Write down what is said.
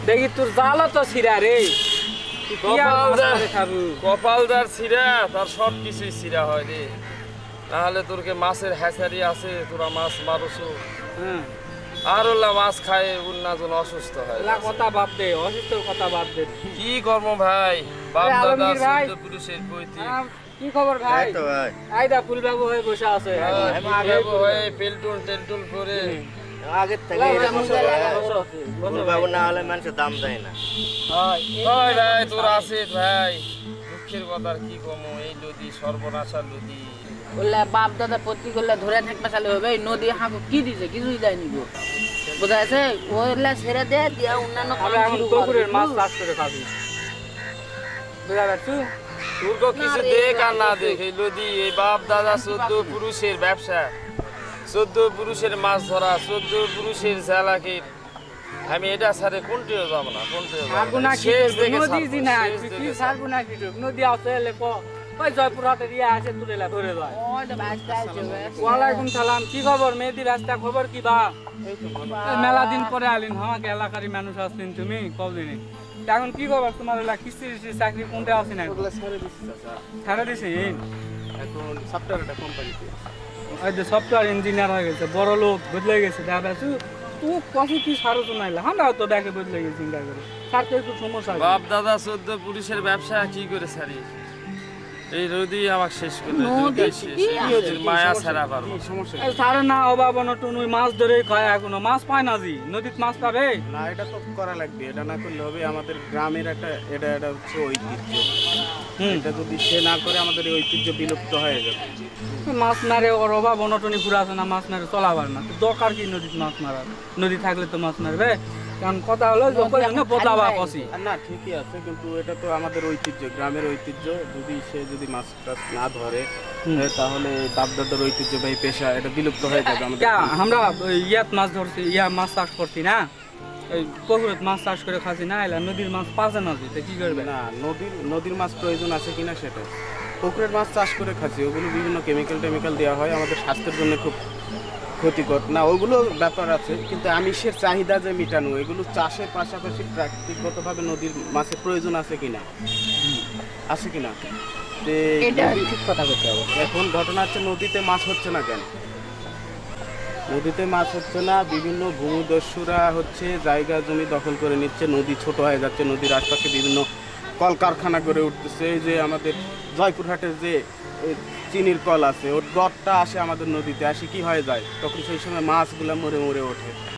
দেখি তোর জালও তো ছিড়া রে কপালদার ছিঁড়া তার সব কিছুই ছিঁড়া হয় রে। তাহলে তোরকে মাছের হ্যাচারি আছে, তোরা মাছ মারছো আর ওলা মাছ খায় উন্নাজন অসুস্থ হয়। কথা বাদ দে, অসুস্থর কথা বাদ দে। কি কর্ম ভাই, বাপ দাদা আলমগীর ভাই। চোদ্দ পুরুষের পৈতৃক। কি খবর ভাই? এই তো ভাই আইদা ফুলবাবু হয়ে বসে আছে। ফুলবাবু হয়ে পেলটুল টেলটুল করে আগের থেকে ফুলবাবু না হলে মানুষের দাম দেয় না। ভাই ভাই তোর আছে ভাই, দুঃখের কথা আর কি কমো, এই নদী সর্বনাশা নদী। বললে বাপ দাদা পত্তি করলে ধরে থাকতে চালে হবে। এই নদী হাঁকু কি দিছে, কিছুই দেয়নি গো। বোঝা আছে ওইলা ছেড়ে দে দিয়া অন্যান্য আমরা এখন পুকুরের মাছ চাষ করে খাবি। বুঝা পারছু? তোর তো কিছু দেখ আর না দেখ, এই নদী এই বাপ দাদা চোদ্দ পুরুষের ব্যবসা, 14 পুরুষের মাছ ধরা, 14 পুরুষের জালাকের। আমি এটা ছাড়ে কোনটিও যাবো না, কোনটিও যাবো ছাড়বো না। না কি শেষ করবো? দেখে নদী ছাড়বো, জি না, শেষ তুই কি দেখে ছাড়বো না কি করবো? নদী আছে এলে ওই জয়পুরহাটের ইয়ে আসে তুলেলা ধরে যায়। ওইটা ব্যস্ত আছে ওয়ালাইকুম সালাম, কি খবর মেহেদি রাস্তা খবর কি বা? এই মেলা দিন পরে আলিন, আমাকে এলাকারই মানুষ আসলেন তুমি কদিনে। এখন কি খবর তোমার এলাকা? কিস্তি চাকরি কোনটা আছে না? ছাড়া দিছি এখন সফটওয়্যার একটা কোম্পানিতে। ওই যে সফটওয়্যার ইঞ্জিনিয়ার হয়ে গেছে, বড় লোক বদলে গেছে। দেখা তুই কষি তুই সারো তো নাইলে আমরাও তো দেখে বদলে গেছি চিন্তা করে সারতে একটু সমস্যা আছে। বাপ দাদা 14 পুরুষের ব্যবসা কি করে ছাড়ি? এই নদী আমাকে শেষ করে মায়া ছাড়া পারবো এই সারে না অভাব অনটন ওই মাছ ধরেই খায়, এখনো মাছ পায় না জি, নদীতে মাছ পাবে না, এটা তো করা লাগবে, এটা না করলে হবে। আমাদের গ্রামের একটা এটা হচ্ছে ঐতিহ্য। এটা যদি সে না করে আমাদের এই ঐতিহ্য বিলুপ্ত হয়ে যাবে। মাছ মারে ওর অভাব অনটনই পুরো আছে না, মাছ মারে চলাবার না। তো দরকার কি নদীতে মাছ মারার? নদী থাকলে তো মাছ মারবে। কারণ কথা হলো বদলাবা কষি। আর না, ঠিকই আছে, কিন্তু এটা তো আমাদের ঐতিহ্য, গ্রামের ঐতিহ্য। যদি মাছ টাছ না ধরে তাহলে বাপদাদার ঐতিহ্যবাহী পেশা এটা বিলুপ্ত হয়ে যাবে আমাদের। আমরা ইয়াত মাছ ধরছি, মাছ চাষ করছি না, এই পুকুরের মাছ চাষ করে খাচ্ছি না, এলা নদীর মাছ পাচ্ছে না, কি করবে? না, নদীর মাছ প্রয়োজন আছে কিনা সেটা। পুকুরের মাছ চাষ করে খাচ্ছি, ওগুলো বিভিন্ন কেমিক্যাল দেওয়া হয়, আমাদের স্বাস্থ্যের জন্য খুব ক্ষতিকর। না, ওগুলো ব্যাপার আছে, কিন্তু আমিষের চাহিদা যে মিটানো, এগুলো চাষের পাশাপাশি প্রাকৃতিকগতভাবে নদীর মাছের প্রয়োজন আছে কিনা, আছে কিনা। ঠিক কথা বলতে হবে। এখন ঘটনা হচ্ছে নদীতে মাছ হচ্ছে না কেন? নদীতে মাছ হচ্ছে না, বিভিন্ন ভূমিদস্যুরা হচ্ছে জায়গা জমি দখল করে নিচ্ছে, নদী ছোট হয়ে যাচ্ছে, নদীর আশপাশে বিভিন্ন কলকারখানা গড়ে উঠতেছে। এই যে আমাদের জয়পুরহাটের যে চিনির কল আছে, ওর গড়টা আসে আমাদের নদীতে, আসে কি হয়ে যায়, তখন সেই সময় মাছগুলা মরে মরে ওঠে।